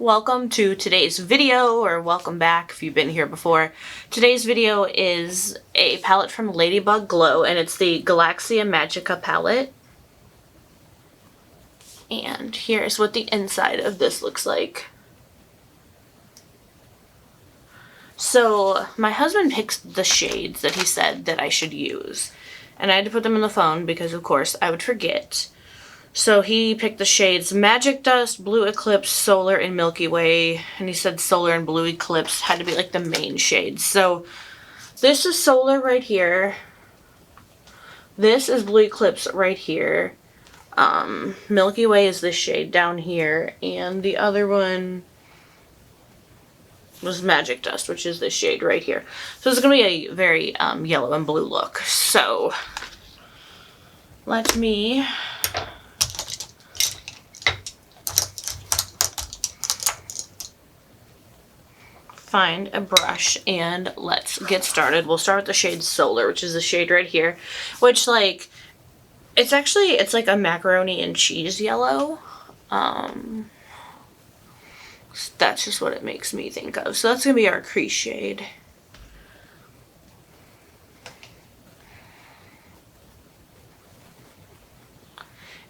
Welcome to today's video, or welcome back if you've been here before. Today's video is a palette from Ladybug Glow, and it's the Galaxia Magica Palette. And here's what the inside of this looks like. So my husband picked the shades that he said that I should use, and I had to put them in the phone because of course I would forget. So he picked the shades Magic Dust, Blue Eclipse, Solar, and Milky Way. And he said Solar and Blue Eclipse had to be like the main shades. So this is Solar right here. This is Blue Eclipse right here. Milky Way is this shade down here. And the other one was Magic Dust, which is this shade right here. So it's going to be a very yellow and blue look. So let me find a brush and let's get started. We'll start with the shade Solar, which is the shade right here, which like it's like a macaroni and cheese yellow. That's just what it makes me think of. So that's gonna be our crease shade.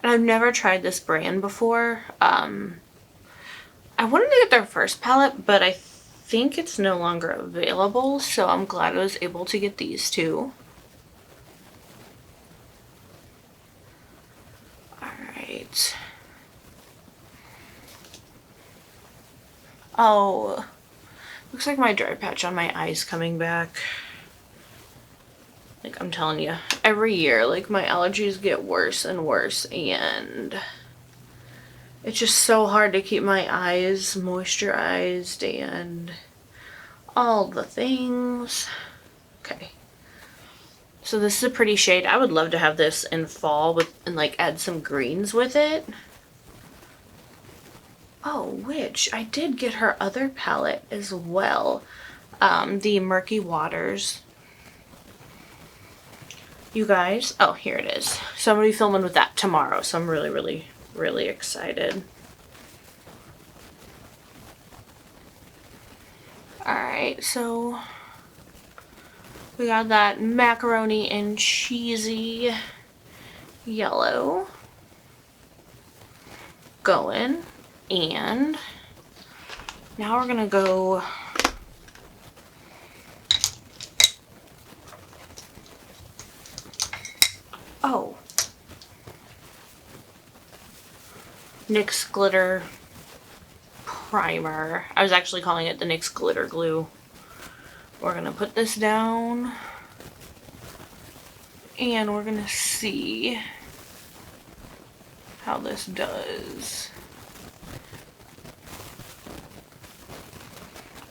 And I've never tried this brand before. I wanted to get their first palette, but I think it's no longer available, so I'm glad I was able to get these two. Alright. Oh, looks like my dry patch on my eye's coming back. Like, I'm telling you, every year, like, my allergies get worse and worse, and it's just so hard to keep my eyes moisturized and all the things. Okay. So this is a pretty shade. I would love to have this in fall and like add some greens with it. Oh, which I did get her other palette as well. The Murky Waters. You guys, oh, here it is. So I'm going to be filming with that tomorrow, so I'm really excited. Alright, so we got that macaroni and cheesy yellow going, and now we're gonna go NYX Glitter Primer. I was actually calling it the NYX Glitter Glue. We're gonna put this down and we're gonna see how this does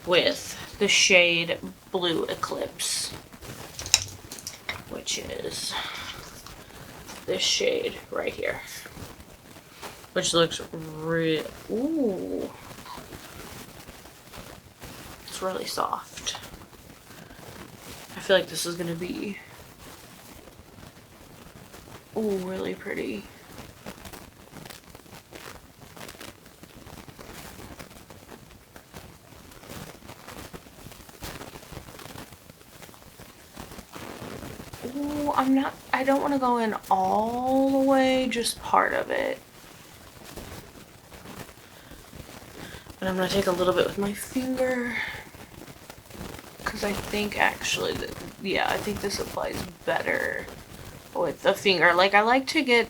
with the shade Blue Eclipse, which is this shade right here, which looks ooh, it's really soft. I feel like this is gonna be really pretty. Ooh, I don't want to go in all the way, just part of it. And I'm going to take a little bit with my finger, because I think actually that, yeah, I think this applies better with the finger. Like, I like to get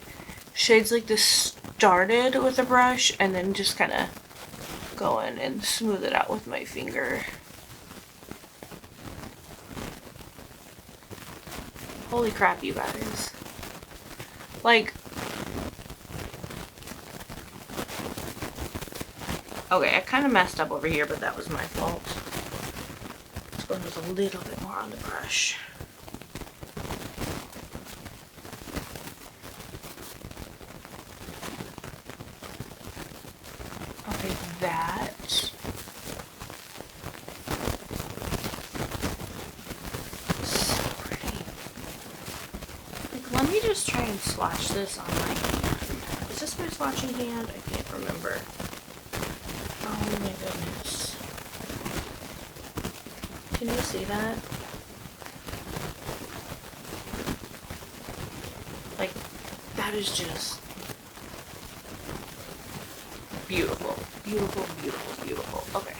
shades like this started with a brush and then just kind of go in and smooth it out with my finger. Holy crap, you guys. Like, okay, I kind of messed up over here, but that was my fault. Let's go with a little bit more on the brush. Okay, that. So pretty. Like, let me just try and swatch this on my hand. Is this my swatching hand? I can't remember. Oh Oh my goodness. Can you see that? Like, that is just beautiful. Beautiful, beautiful, beautiful. Okay.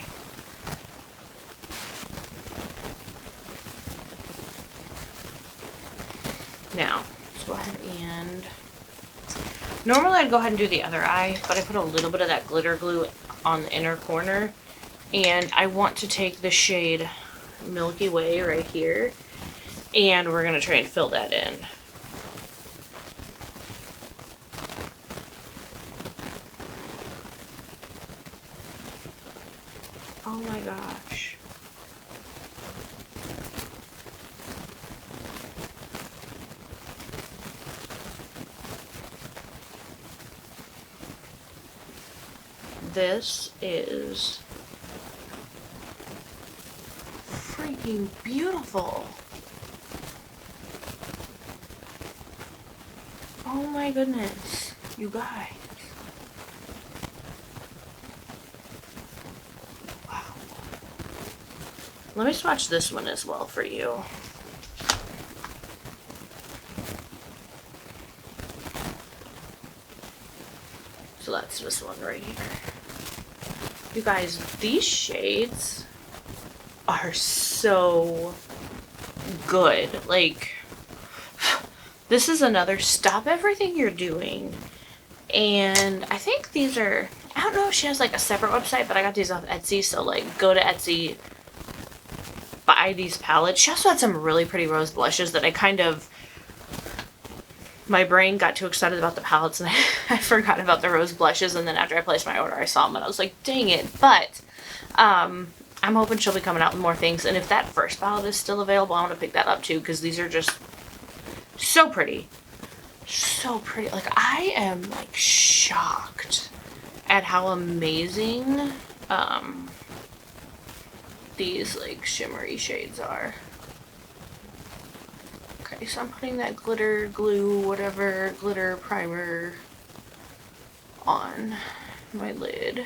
Now, let's go ahead and... Normally I'd go ahead and do the other eye, but I put a little bit of that glitter glue on the inner corner. And I want to take the shade Milky Way right here, and we're going to try and fill that in. Oh my gosh. This is freaking beautiful. Oh my goodness, you guys. Wow. Let me swatch this one as well for you. So that's this one right here. You guys, these shades are so good. Like, this is another stop everything you're doing. And I think these are, I don't know if she has like a separate website, but I got these off Etsy. So like, go to Etsy, buy these palettes. She also had some really pretty rose blushes that I kind of, my brain got too excited about the palettes and I forgot about the rose blushes. And then after I placed my order, I saw them and I was like, dang it. But I'm hoping she'll be coming out with more things. And if that first palette is still available, I want to pick that up too, because these are just so pretty. So pretty. Like, I am like shocked at how amazing these like shimmery shades are. Okay, so I'm putting that glitter glue, whatever, glitter primer on my lid.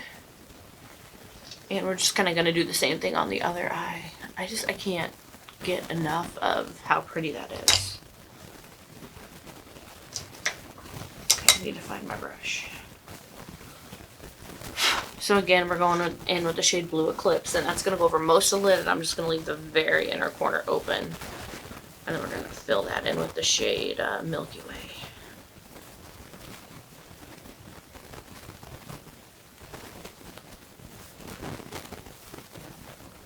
And we're just kind of going to do the same thing on the other eye. I can't get enough of how pretty that is. Okay, I need to find my brush. So again, we're going in with the shade Blue Eclipse, and that's going to go over most of the lid, and I'm just going to leave the very inner corner open. And then we're going to fill that in with the shade Milky Way.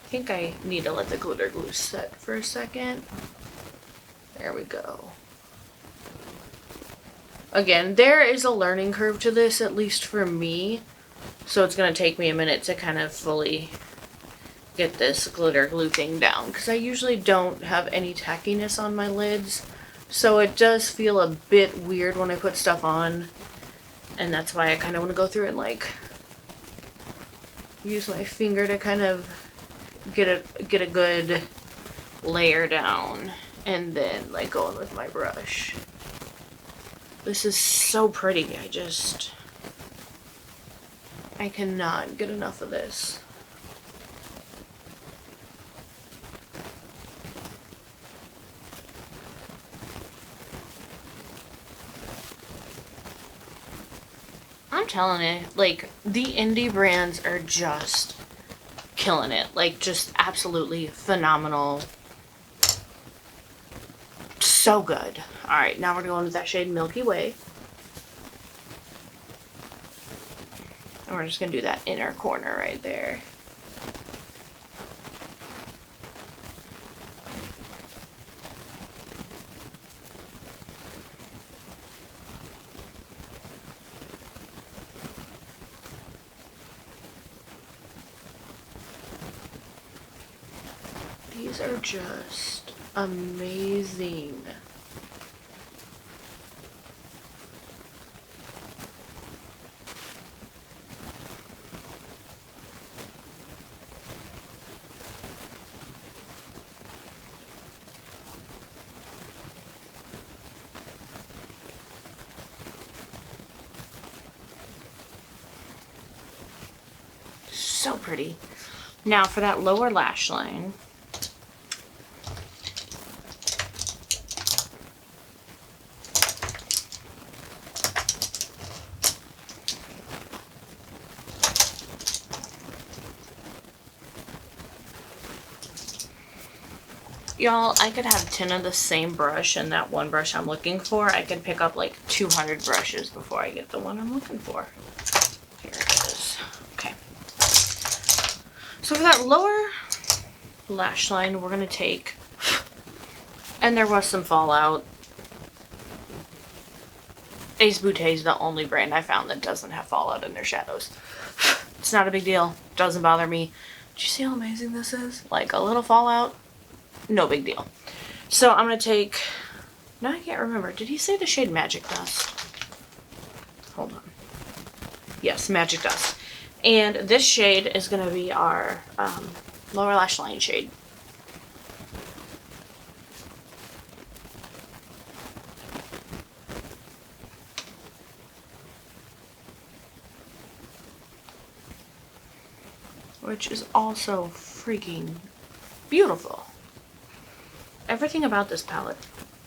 I think I need to let the glitter glue set for a second. There we go. Again, there is a learning curve to this, at least for me. So it's going to take me a minute to kind of fully get this glitter glue thing down, because I usually don't have any tackiness on my lids, so it does feel a bit weird when I put stuff on, and that's why I kind of want to go through and like use my finger to kind of get a good layer down, and then like go in with my brush. This is so pretty. I cannot get enough of this. I'm telling you, like, the indie brands are just killing it. Like, just absolutely phenomenal. So good. Alright, now we're going with that shade Milky Way. And we're just going to do that inner corner right there. These are just amazing. So pretty. Now for that lower lash line, y'all, I could have 10 of the same brush, and that one brush I'm looking for, I could pick up like 200 brushes before I get the one I'm looking for. Here it is. Okay. So for that lower lash line, we're going to take, and there was some fallout. Ace Beauté is the only brand I found that doesn't have fallout in their shadows. It's not a big deal. Doesn't bother me. Do you see how amazing this is? Like a little fallout. No big deal. So I'm going to take, now I can't remember. Did he say the shade Magic Dust? Hold on. Yes, Magic Dust. And this shade is going to be our lower lash line shade. Which is also freaking beautiful. Everything about this palette,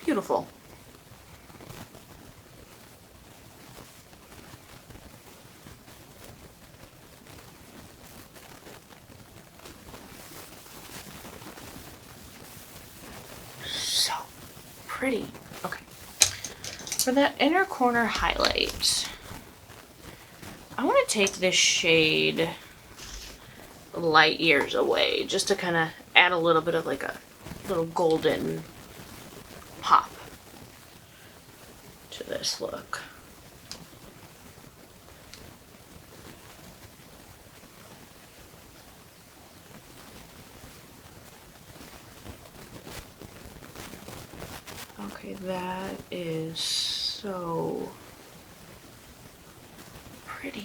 beautiful. So pretty. Okay. For that inner corner highlight, I want to take this shade Light Years Away, just to kind of add a little bit of like a little golden pop to this look. Okay, that is so pretty.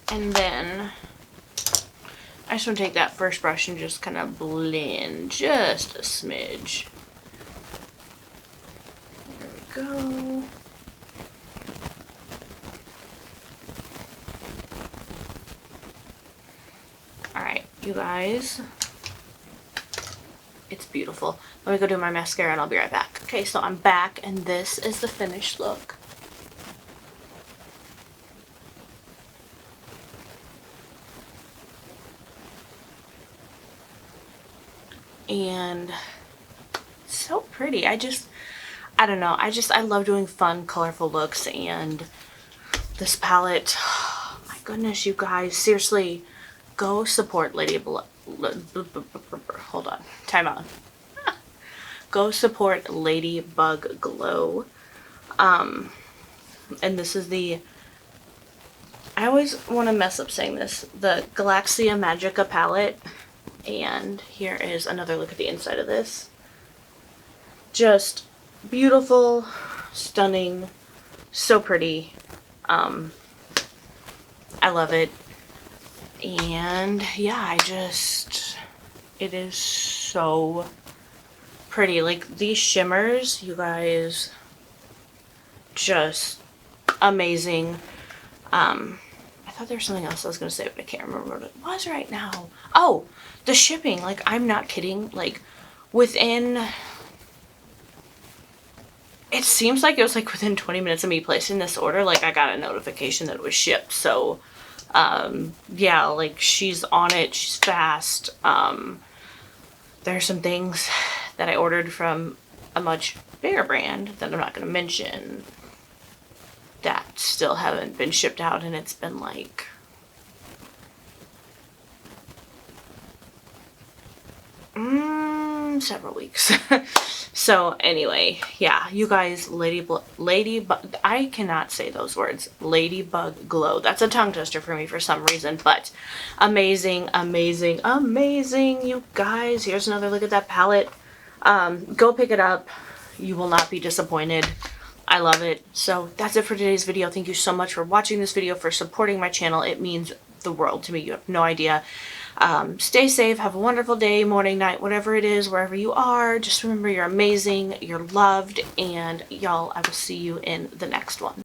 And then I just want to take that first brush and just kind of blend just a smidge. There we go. Alright, you guys. It's beautiful. Let me go do my mascara and I'll be right back. Okay, so I'm back and this is the finished look. And so pretty. I don't know. I love doing fun, colorful looks, and this palette, oh my goodness, you guys, seriously, go support hold on, time out. Go support Ladybug Glow. And this is the, I always want to mess up saying this, the Galaxia Magica Palette. And here is another look at the inside of this. Just beautiful, stunning, so pretty. I love it. And yeah, it is so pretty. Like these shimmers, you guys, just amazing. I thought there was something else I was going to say, but I can't remember what it was right now. Oh, the shipping. Like, I'm not kidding. Like, within, it seems like it was like within 20 minutes of me placing this order, like I got a notification that it was shipped. So, yeah, like she's on it. She's fast. There are some things that I ordered from a much bigger brand that I'm not going to mention that still haven't been shipped out, and it's been like several weeks. So anyway, yeah, you guys, Ladybug, I cannot say those words. Ladybug Glow. That's a tongue twister for me for some reason, but amazing, amazing, amazing, you guys. Here's another look at that palette. Go pick it up. You will not be disappointed. I love it. So that's it for today's video. Thank you so much for watching this video, for supporting my channel. It means the world to me. You have no idea. Stay safe. Have a wonderful day, morning, night, whatever it is, wherever you are. Just remember you're amazing, you're loved, and y'all, I will see you in the next one.